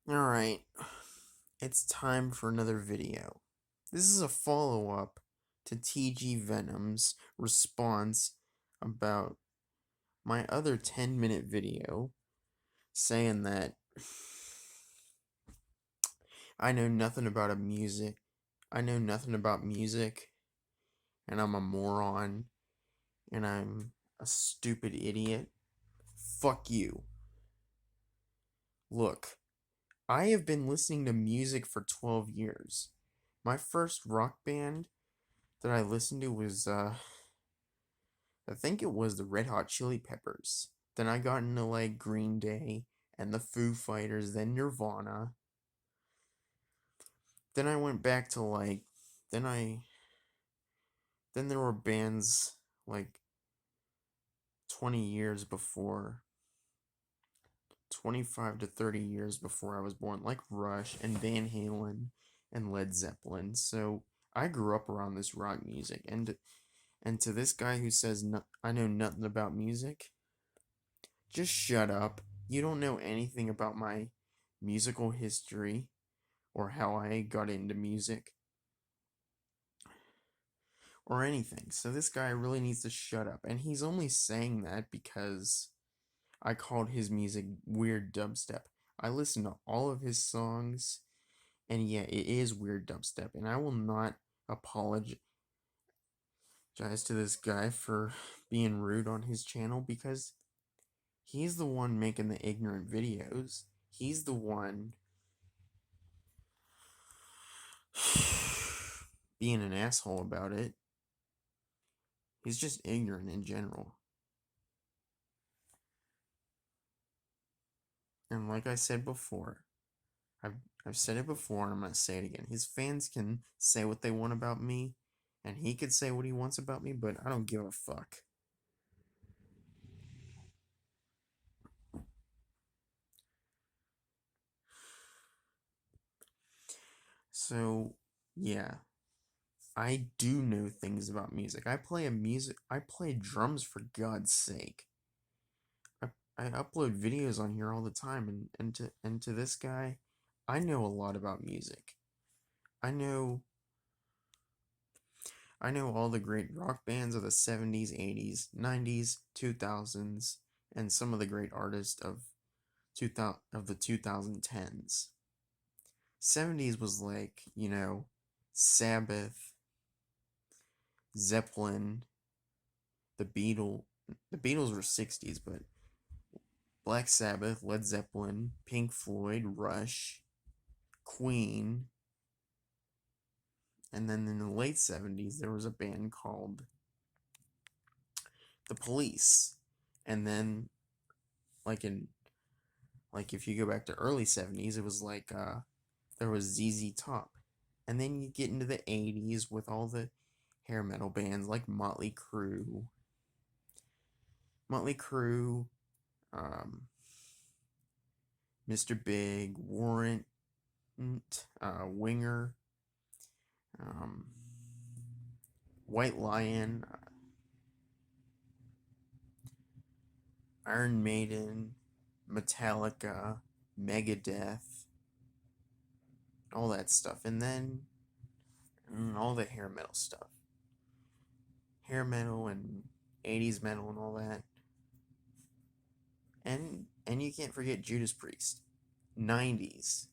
Alright, it's time for another video. This is a follow-up to TG Venom's response about my other 10-minute video saying that I know nothing about a music. I know nothing about music, and I'm a moron, and I'm a stupid idiot. Fuck you. Look, I have been listening to music for 12 years. My first rock band that I listened to was I think it was the Red Hot Chili Peppers. Then I got into like Green Day and the Foo Fighters, then Nirvana. Then I went back to like then I then there were bands like 20 years before 25 to 30 years before I was born, like Rush and Van Halen and Led Zeppelin. So I grew up around this rock music, and to this guy who says no, I know nothing about music, just shut up. You don't know anything about my musical history or how I got into music or anything. So this guy really needs to shut up. And he's only saying that because I called his music weird dubstep. I listened to all of his songs, and yeah, it is weird dubstep. And I will not apologize to this guy for being rude on his channel because he's the one making the ignorant videos. He's the one being an asshole about it. He's just ignorant in general. And like I said before, I've I've said it before and I'm gonna say it again. His fans can say what they want about me, and he could say what he wants about me, but I don't give a fuck. So yeah, I do know things about music. I play drums for God's sake. I, I upload videos on here all the time, and to this guy, I know a lot about music. I know I know all the great rock bands of the 70s, 80s, 90s, 2000s, and some of the great artists of the 2010s. 70s was like, Sabbath, Zeppelin, the Beatles. The Beatles were 60s, but Black Sabbath, Led Zeppelin, Pink Floyd, Rush, Queen, and then in the late 70s there was a band called The Police. And then like in like if you go back to early 70s, it was like there was ZZ Top. And then you get into the 80s with all the hair metal bands like Motley Crue, um, Mr. Big, Warrant, Winger, um, White Lion, Iron Maiden, Metallica, Megadeth, all that stuff. And then all the hair metal stuff. Hair metal and 80s metal and all that. And you can't forget Judas Priest. 90s.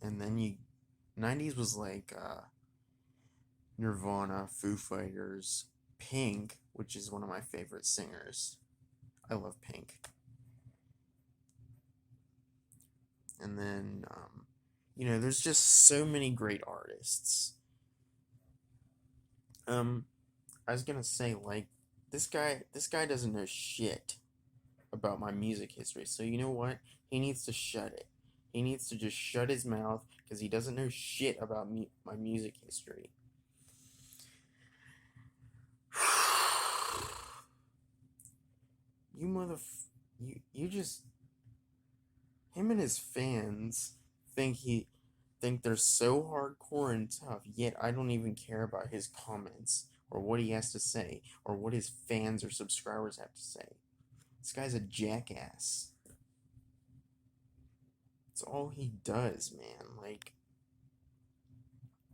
And then you 90s was like Nirvana, Foo Fighters, Pink, which is one of my favorite singers. I love Pink. And then there's just so many great artists. I was gonna say, like, this guy doesn't know shit about my music history. So you know what? He needs to shut it. He needs to just shut his mouth because he doesn't know shit about my music history. You you just him and his fans think he think they're so hardcore and tough, yet I don't even care about his comments or what he has to say or what his fans or subscribers have to say. This guy's a jackass. It's all he does, man. Like,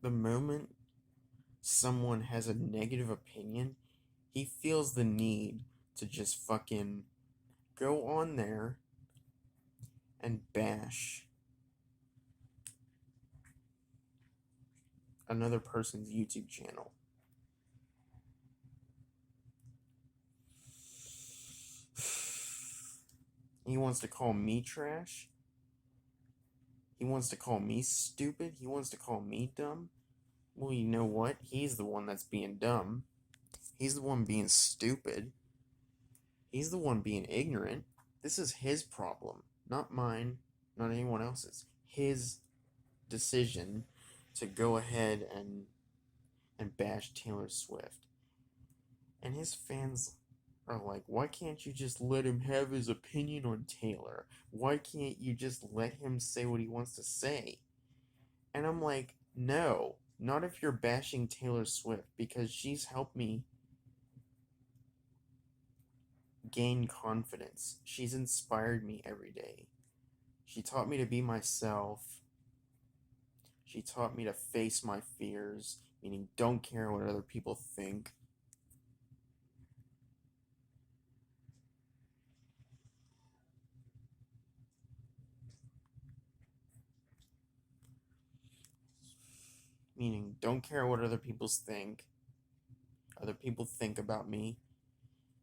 the moment someone has a negative opinion, he feels the need to just fucking go on there and bash another person's YouTube channel. He wants to call me trash. He wants to call me stupid. He wants to call me dumb. Well, you know what? He's the one that's being dumb. He's the one being stupid. He's the one being ignorant. This is his problem, not mine, not anyone else's. His decision to go ahead and bash Taylor Swift. And his fans are like, why can't you just let him have his opinion on Taylor? Why can't you just let him say what he wants to say? And I'm like, no, not if you're bashing Taylor Swift, because she's helped me gain confidence. She's inspired me every day. She taught me to be myself. She taught me to face my fears, meaning don't care what other people think. Meaning don't care what other people think. Other people think about me.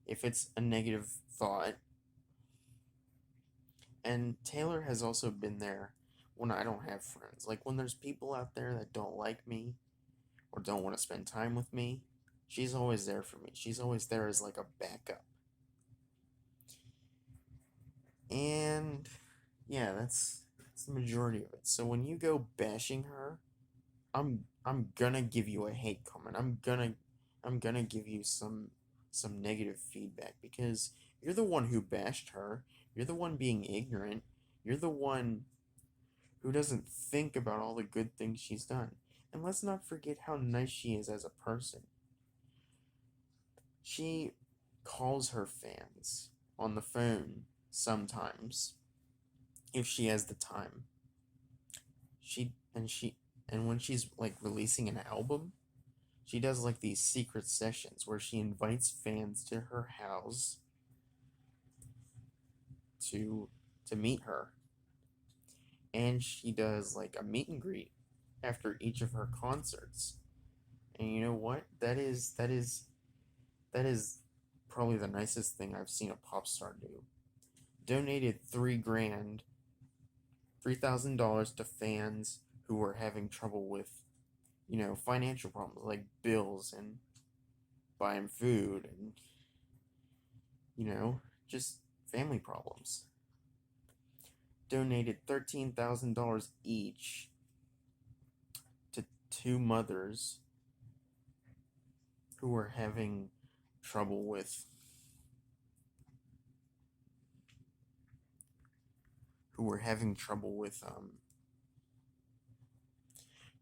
If it's a negative thought. And Taylor has also been there when I don't have friends. Like when there's people out there that don't like me or don't want to spend time with me, she's always there for me. She's always there as like a backup. And yeah, that's the majority of it. So when you go bashing her, I'm gonna give you a hate comment. I'm gonna give you some negative feedback because you're the one who bashed her. You're the one being ignorant. You're the one who doesn't think about all the good things she's done. And let's not forget how nice she is as a person. She calls her fans on the phone sometimes if she has the time. She and when she's like releasing an album, she does like these secret sessions where she invites fans to her house to meet her, and she does like a meet and greet after each of her concerts. And you know what? That is probably the nicest thing I've seen a pop star do. Donated $3,000 to fans who were having trouble with, financial problems like bills and buying food and, just family problems. Donated $13,000 each to two mothers who were having trouble with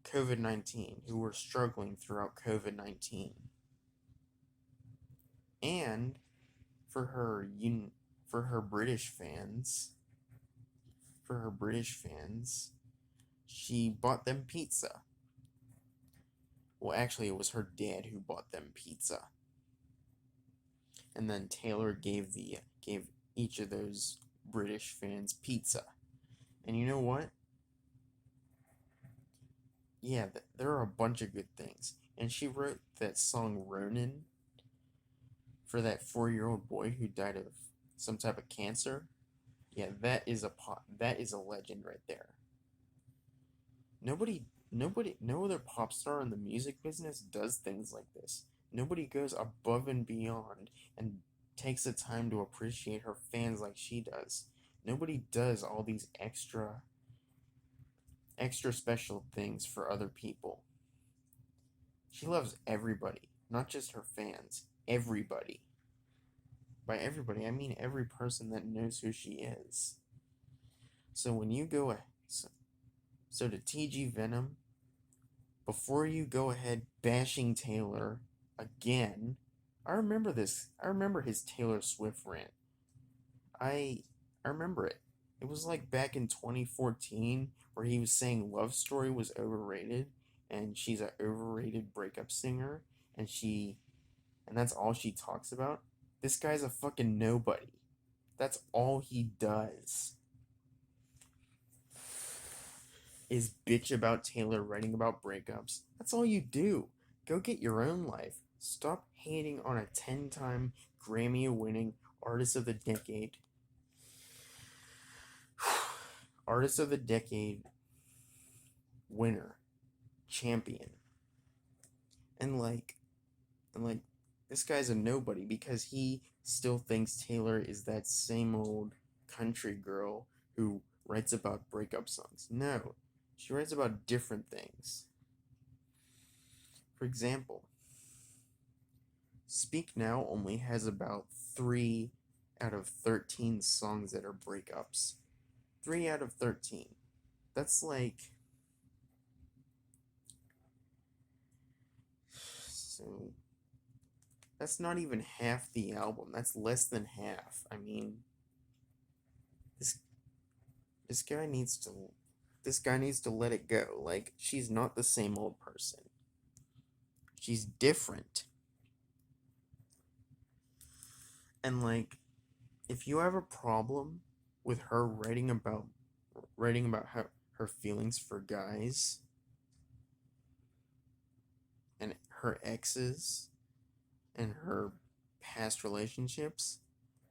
COVID-19, who were struggling throughout COVID-19. And for her for her British fans, she bought them pizza. Well, actually, it was her dad who bought them pizza. And then Taylor gave each of those British fans pizza. And you know what? Yeah, there are a bunch of good things. And she wrote that song Ronin for that 4-year-old boy who died of some type of cancer. Yeah, that is a legend right there. No other pop star in the music business does things like this. Nobody goes above and beyond and takes the time to appreciate her fans like she does. Nobody does all these extra special things for other people. She loves everybody, not just her fans. Everybody. By everybody, I mean every person that knows who she is. So when you go so to TG Venom, before you go ahead bashing Taylor again, I remember this. I remember his Taylor Swift rant. I remember it. It was like back in 2014 where he was saying Love Story was overrated and she's an overrated breakup singer and that's all she talks about. This guy's a fucking nobody. That's all he does. Is bitch about Taylor writing about breakups. That's all you do. Go get your own life. Stop hating on a 10-time Grammy winning Artist of the Decade. Artist of the Decade winner. Champion. And like this guy's a nobody because he still thinks Taylor is that same old country girl who writes about breakup songs. No, she writes about different things. For example, Speak Now only has about 3 out of 13 songs that are breakups. 3 out of 13. That's like. So. That's not even half the album. That's less than half. I mean, this this guy needs to let it go. Like, she's not the same old person. She's different. And like, if you have a problem with her writing about her feelings for guys and her exes and her past relationships,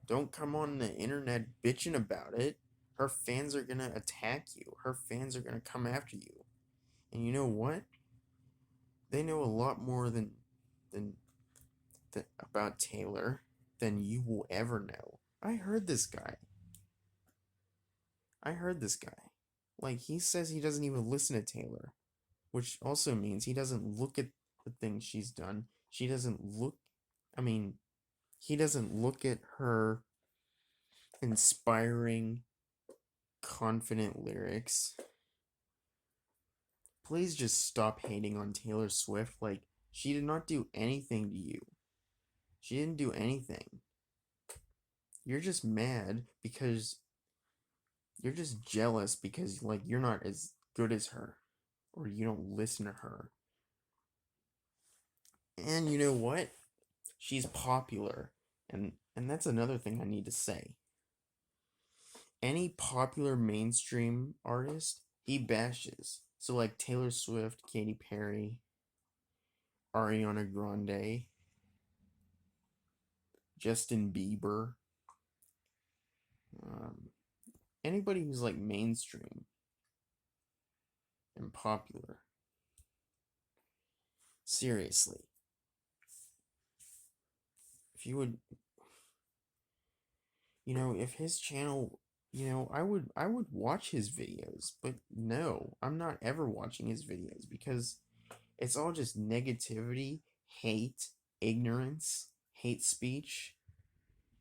don't come on the internet bitching about it. Her fans are gonna attack you. Her fans are gonna come after you. And you know what? They know a lot more than about Taylor than you will ever know. I heard this guy. Like, he says he doesn't even listen to Taylor, which also means he doesn't look at the things she's done. I mean, he doesn't look at her inspiring, confident lyrics. Please just stop hating on Taylor Swift. Like, she did not do anything to you. She didn't do anything. You're just mad because you're just jealous because, like, you're not as good as her or you don't listen to her. And you know what? She's popular. And that's another thing I need to say. Any popular mainstream artist, he bashes. So like Taylor Swift, Katy Perry, Ariana Grande, Justin Bieber, anybody who's like mainstream and popular. Seriously. If you would, if his channel, I would watch his videos, but no, I'm not ever watching his videos because it's all just negativity, hate, ignorance, hate speech,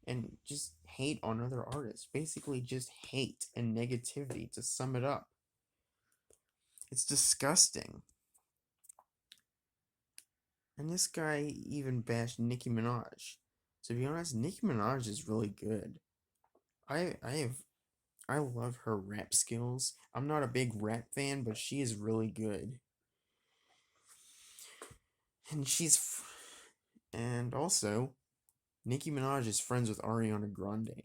and just hate on other artists. Basically, just hate and negativity to sum it up. It's disgusting. And this guy even bashed Nicki Minaj. To be honest, Nicki Minaj is really good. I love her rap skills. I'm not a big rap fan, but she is really good. And also, Nicki Minaj is friends with Ariana Grande.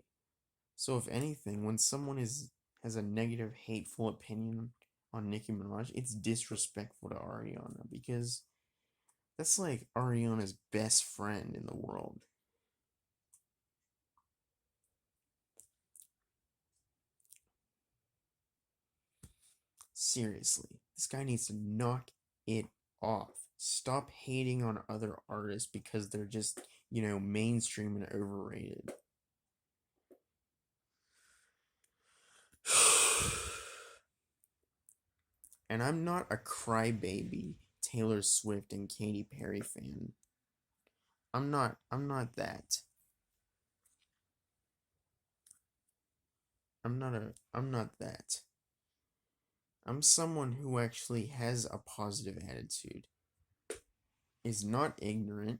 So if anything, when someone has a negative, hateful opinion on Nicki Minaj, it's disrespectful to Ariana because that's like Ariana's best friend in the world. Seriously, this guy needs to knock it off. Stop hating on other artists because they're just, mainstream and overrated. And I'm not a crybaby Taylor Swift and Katy Perry fan. I'm not that. I'm not that. I'm someone who actually has a positive attitude, is not ignorant,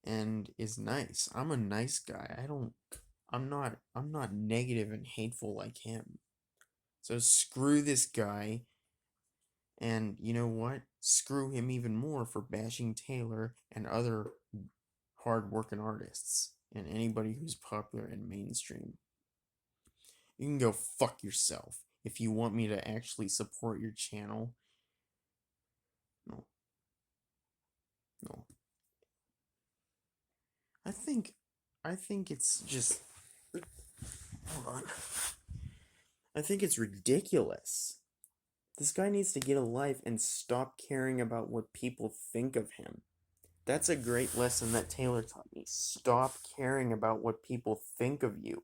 and is nice. I'm a nice guy. I'm not negative and hateful like him. So screw this guy, and you know what? Screw him even more for bashing Taylor and other hard-working artists and anybody who's popular and mainstream. You can go fuck yourself if you want me to actually support your channel. No, no. I think I think it's just hold on. I think it's ridiculous. This guy needs to get a life and stop caring about what people think of him. That's a great lesson that Taylor taught me. Stop caring about what people think of you.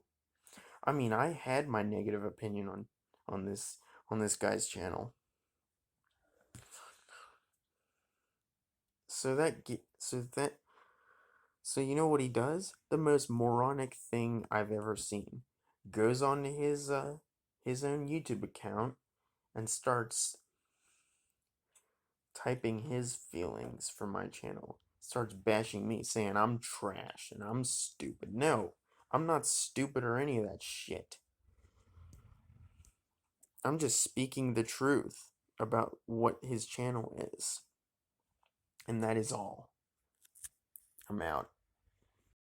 I mean, I had my negative opinion on this on this guy's channel. So that ge- so that so you know what he does? The most moronic thing I've ever seen. Goes on to his own YouTube account and starts typing his feelings for my channel. Starts bashing me, saying I'm trash and I'm stupid. No, I'm not stupid or any of that shit. I'm just speaking the truth about what his channel is. And that is all. I'm out.